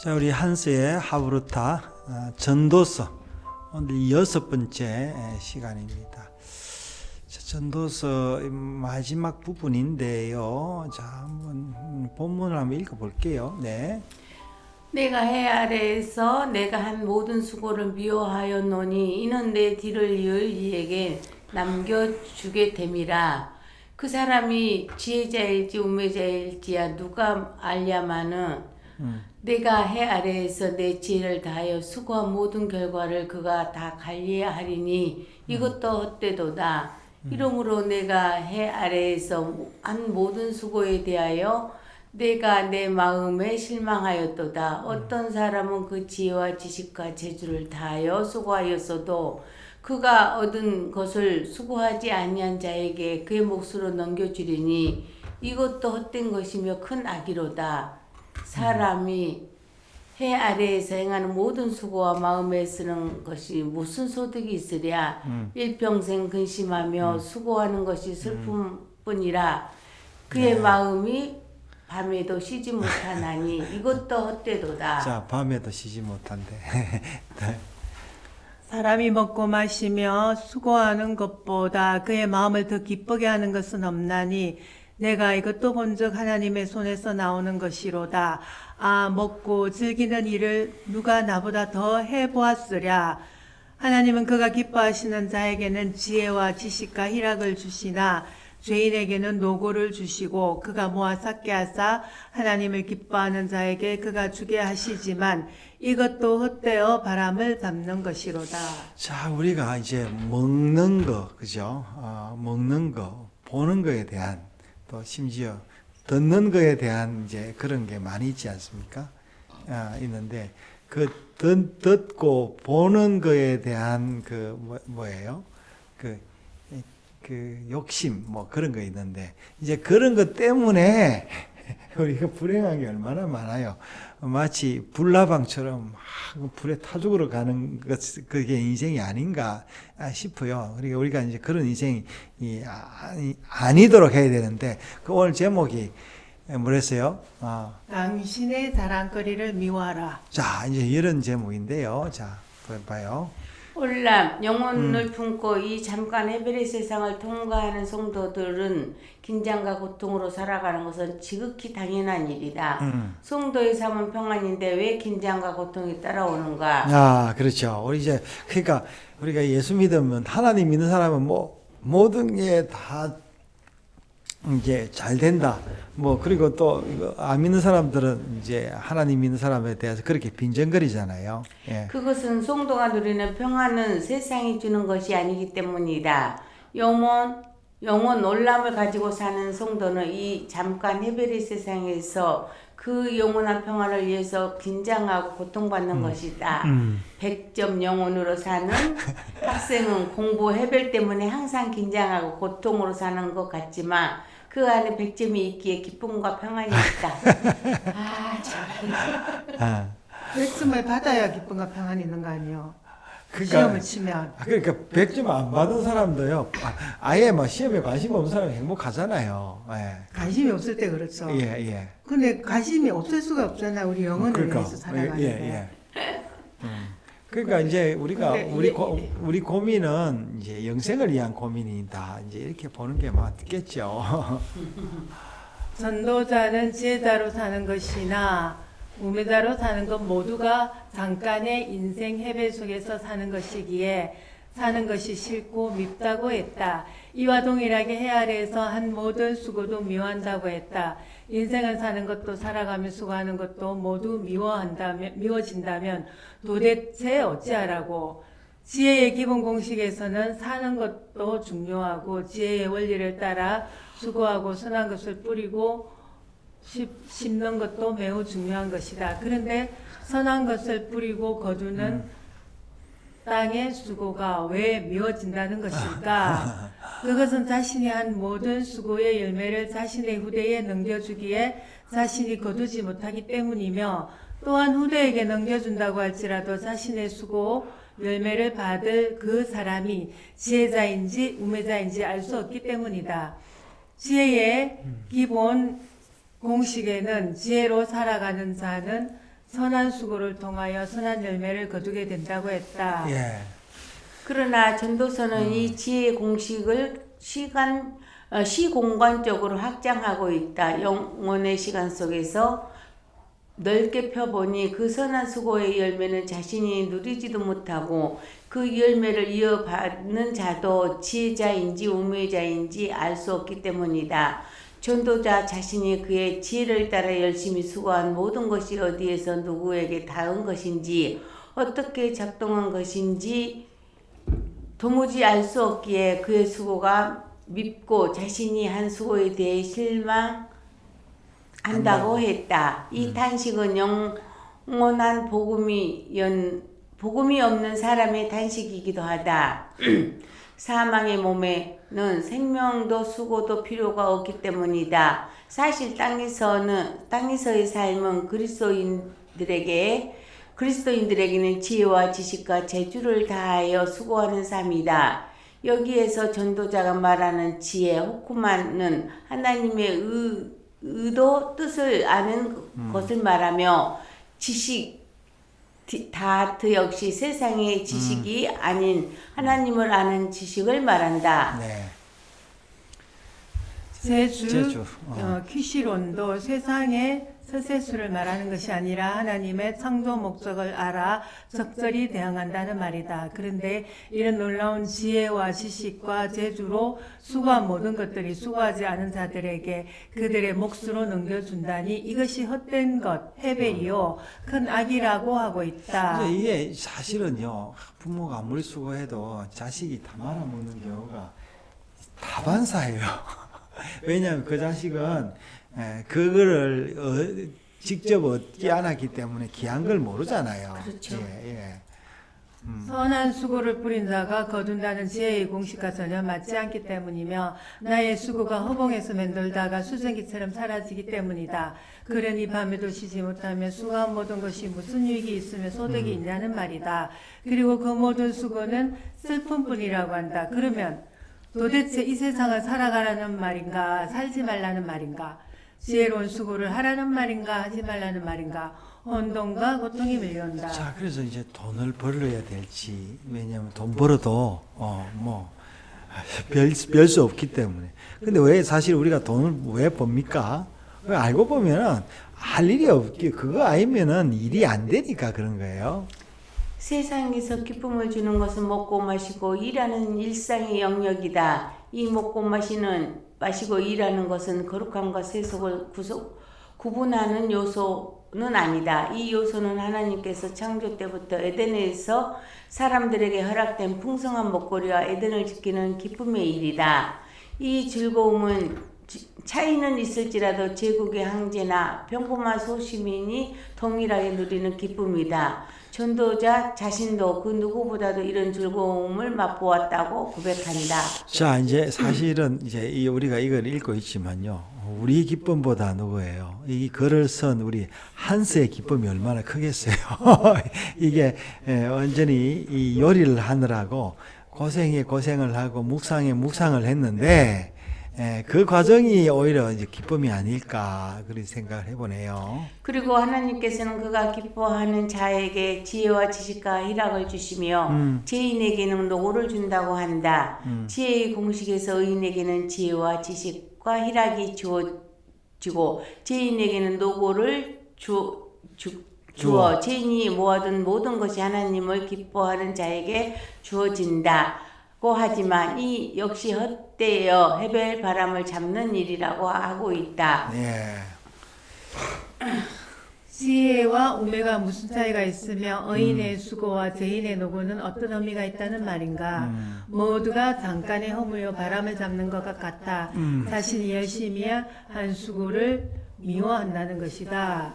자, 우리 한스의 하브루타 전도서 오늘 6번째 시간입니다. 자, 전도서 마지막 부분인데요. 자, 한번 본문을 한번 읽어볼게요. 네. 내가 해 아래에서 내가 한 모든 수고를 미워하였노니 이는 내 뒤를 이을 이에게 남겨주게 됨이라. 그 사람이 지혜자일지 우매자일지야 누가 알랴마는 내가 해 아래에서 내 지혜를 다하여 수고한 모든 결과를 그가 다 관리하리니 이것도 헛되도다. 이러므로 내가 해 아래에서 한 모든 수고에 대하여 내가 내 마음에 실망하였도다. 어떤 사람은 그 지혜와 지식과 재주를 다하여 수고하였어도 그가 얻은 것을 수고하지 아니한 자에게 그의 몫으로 넘겨주리니 이것도 헛된 것이며 큰 악이로다. 사람이 해 아래에서 행하는 모든 수고와 마음에 쓰는 것이 무슨 소득이 있으랴. 일평생 근심하며 수고하는 것이 슬픔뿐이라. 그의 마음이 밤에도 쉬지 못하나니 이것도 헛되도다. 자, 밤에도 쉬지 못한대. 네. 사람이 먹고 마시며 수고하는 것보다 그의 마음을 더 기쁘게 하는 것은 없나니 내가 이것도 본즉 하나님의 손에서 나오는 것이로다. 아, 먹고 즐기는 일을 누가 나보다 더 해보았으랴. 하나님은 그가 기뻐하시는 자에게는 지혜와 지식과 희락을 주시나 죄인에게는 노고를 주시고 그가 모아 삭게 하사 하나님을 기뻐하는 자에게 그가 주게 하시지만 이것도 헛되어 바람을 잡는 것이로다. 자, 우리가 이제 먹는 거, 그죠? 먹는 거, 보는 거에 대한 또 심지어 듣는 거에 대한 이제 그런 게 많이 있지 않습니까? 있는데 그 듣고 보는 거에 대한 그 뭐예요? 그 욕심 뭐 그런 거 있는데 이제 그런 것 때문에 우리가 불행한 게 얼마나 많아요. 마치 불나방처럼 막 불에 타 죽으러 가는 것, 그게 인생이 아닌가 싶어요. 그러니까 우리가 이제 그런 인생이 아니도록 해야 되는데, 그 오늘 제목이 뭐랬어요? 당신의 자랑거리를 미워하라. 자, 이제 이런 제목인데요. 자, 봐요. 올람 영혼을 품고 이 잠깐 헤벨의 세상을 통과하는 성도들은 긴장과 고통으로 살아가는 것은 지극히 당연한 일이다. 성도의 삶은 평안인데 왜 긴장과 고통이 따라오는가? 그렇죠. 우리 이제 그러니까 우리가 예수 믿으면, 하나님 믿는 사람은 뭐 모든 게 다 이제 잘 된다. 뭐 그리고 또 안 믿는 사람들은 이제 하나님 믿는 사람에 대해서 그렇게 빈정거리잖아요. 예. 그것은 성도가 누리는 평안은 세상이 주는 것이 아니기 때문이다. 영원 올람을 가지고 사는 성도는 이 잠깐 헤벨의 세상에서 그 영원한 평안을 위해서 긴장하고 고통받는 것이다. 100점 영혼으로 사는 학생은 공부 헤벨 때문에 항상 긴장하고 고통으로 사는 것 같지만 그 안에 100점이 있기에 기쁨과 평안이 있다. 참. 백점을 받아야 기쁨과 평안이 있는 거 아니에요? 그러니까, 시험을 치면. 그러니까 100점 안 받은 사람도요, 아예 막 시험에 관심 없는 사람이 행복하잖아요. 예. 관심이 없을 때 그렇죠. 예. 근데 관심이 없을 수가 없잖아. 우리 영혼을 그러니까, 위해서 살아가는데. 그러니까 이제 우리가 근데 우리 고민은 이제 영생을 위한 고민이다. 이제 이렇게 보는 게 맞겠죠. 전도자는 지혜자로 사는 것이나 우매자로 사는 것 모두가 잠깐의 인생 헤벨 속에서 사는 것이기에 사는 것이 싫고 밉다고 했다. 이와 동일하게 해 아래에서 한 모든 수고도 미워한다고 했다. 인생을 사는 것도 살아가며 수고하는 것도 모두 미워진다면 도대체 어찌하라고. 지혜의 기본 공식에서는 사는 것도 중요하고 지혜의 원리를 따라 수고하고 선한 것을 뿌리고 심는 것도 매우 중요한 것이다. 그런데 선한 것을 뿌리고 거두는 땅의 수고가 왜 미워진다는 것일까? 그것은 자신이 한 모든 수고의 열매를 자신의 후대에 넘겨주기에 자신이 거두지 못하기 때문이며, 또한 후대에게 넘겨준다고 할지라도 자신의 수고 열매를 받을 그 사람이 지혜자인지 우매자인지 알 수 없기 때문이다. 지혜의 기본 공식에는 지혜로 살아가는 자는 선한 수고를 통하여 선한 열매를 거두게 된다고 했다. 예. 그러나 전도서는 이 지혜의 공식을 시공간적으로 확장하고 있다. 영원의 시간 속에서 넓게 펴보니 그 선한 수고의 열매는 자신이 누리지도 못하고 그 열매를 이어받는 자도 지혜자인지 우매자인지 알 수 없기 때문이다. 전도자 자신이 그의 지혜를 따라 열심히 수고한 모든 것이 어디에서 누구에게 닿은 것인지 어떻게 작동한 것인지 도무지 알 수 없기에 그의 수고가 밉고 자신이 한 수고에 대해 실망한다고 했다. 이 탄식은 영원한 복음이 없는 사람의 탄식이기도 하다. 사망의 몸에는 생명도 수고도 필요가 없기 때문이다. 사실 땅에서의 삶은 그리스도인들에게는 지혜와 지식과 재주를 다하여 수고하는 삶이다. 여기에서 전도자가 말하는 지혜, 호쿠마는 하나님의 의도, 뜻을 아는 것을 말하며 지식, 다트 역시 세상의 지식이 아닌 하나님을 아는 지식을 말한다. 네. 제주, 퀴시론도 세상의 서세수를 말하는 것이 아니라 하나님의 창조 목적을 알아 적절히 대응한다는 말이다. 그런데 이런 놀라운 지혜와 지식과 재주로 수고한 모든 것들이 수고하지 않은 자들에게 그들의 몫으로 넘겨준다니 이것이 헛된 것, 해벨이요 큰 악이라고 하고 있다. 이게 사실은요, 부모가 아무리 수고해도 자식이 다 말아먹는 경우가 다반사예요. 왜냐하면 그 자식은 그거를 직접 얻지 않았기 때문에 귀한 걸 모르잖아요. 그렇죠. 예. 선한 수고를 뿌린 자가 거둔다는 지혜의 공식과 전혀 맞지 않기 때문이며 나의 수고가 허공에서 맴돌다가 수증기처럼 사라지기 때문이다. 그러니 밤에도 쉬지 못하며 수고한 모든 것이 무슨 유익이 있으며 소득이 있냐는 말이다. 그리고 그 모든 수고는 슬픔뿐이라고 한다. 그러면 도대체 이 세상을 살아가라는 말인가 살지 말라는 말인가 지혜로운 수고를 하라는 말인가 하지 말라는 말인가 혼돈과 고통이 밀려온다. 자, 그래서 이제 돈을 벌어야 될지, 왜냐하면 돈 벌어도 별 수 없기 때문에. 근데 왜 사실 우리가 돈을 왜 법니까? 알고 보면은 할 일이 없기, 그거 아니면은 일이 안 되니까 그런 거예요. 세상에서 기쁨을 주는 것은 먹고 마시고 일하는 일상의 영역이다. 이 먹고 마시고 일하는 것은 거룩함과 세속을 구분하는 요소는 아니다. 이 요소는 하나님께서 창조 때부터 에덴에서 사람들에게 허락된 풍성한 먹거리와 에덴을 지키는 기쁨의 일이다. 이 즐거움은 차이는 있을지라도 제국의 황제나 평범한 소시민이 동일하게 누리는 기쁨이다. 전도자 자신도 그 누구보다도 이런 즐거움을 맛보았다고 고백한다. 자, 이제 사실은 이제 우리가 이걸 읽고 있지만요. 우리 기쁨보다 누구예요? 이 글을 쓴 우리 한스의 기쁨이 얼마나 크겠어요. 이게 완전히 이 요리를 하느라고 고생을 하고 묵상을 했는데 그 과정이 오히려 이제 기쁨이 아닐까 그런 생각을 해보네요. 그리고 하나님께서는 그가 기뻐하는 자에게 지혜와 지식과 희락을 주시며 죄인에게는 노고를 준다고 한다. 지혜의 공식에서 의인에게는 지혜와 지식과 희락이 주어지고 죄인에게는 노고를 주어 죄인이 모아둔 모든 것이 하나님을 기뻐하는 자에게 주어진다. 하지만 이 역시 헛되어 해벨 바람을 잡는 일이라고 하고 있다. 예. 지혜와 우매가 무슨 차이가 있으며 의인의 수고와 죄인의 노고는 어떤 의미가 있다는 말인가? 모두가 잠깐의 허무요 바람을 잡는 것과 같아 자신이 열심히 한 수고를 미워한다는 것이다.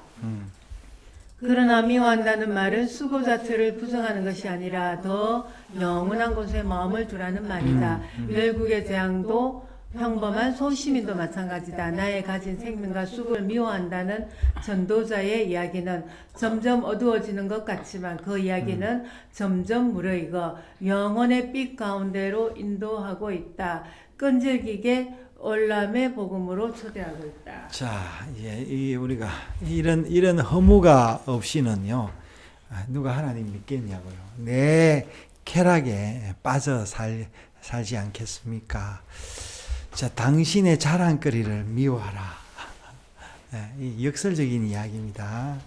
그러나 미워한다는 말은 수고 자체를 부정하는 것이 아니라 더 영원한 곳에 마음을 두라는 말이다. 열국의 재앙도 평범한 소시민도 마찬가지다. 나의 가진 생명과 수고를 미워한다는 전도자의 이야기는 점점 어두워지는 것 같지만 그 이야기는 점점 무르익어 영혼의 빛 가운데로 인도하고 있다. 끈질기게 월남의 복음으로 초대하고 있다. 자, 이 우리가 이런 허무가 없이는요, 누가 하나님 믿겠냐고요. 내 쾌락에 빠져 살지 않겠습니까? 자, 당신의 자랑거리를 미워하라. 이 역설적인 이야기입니다.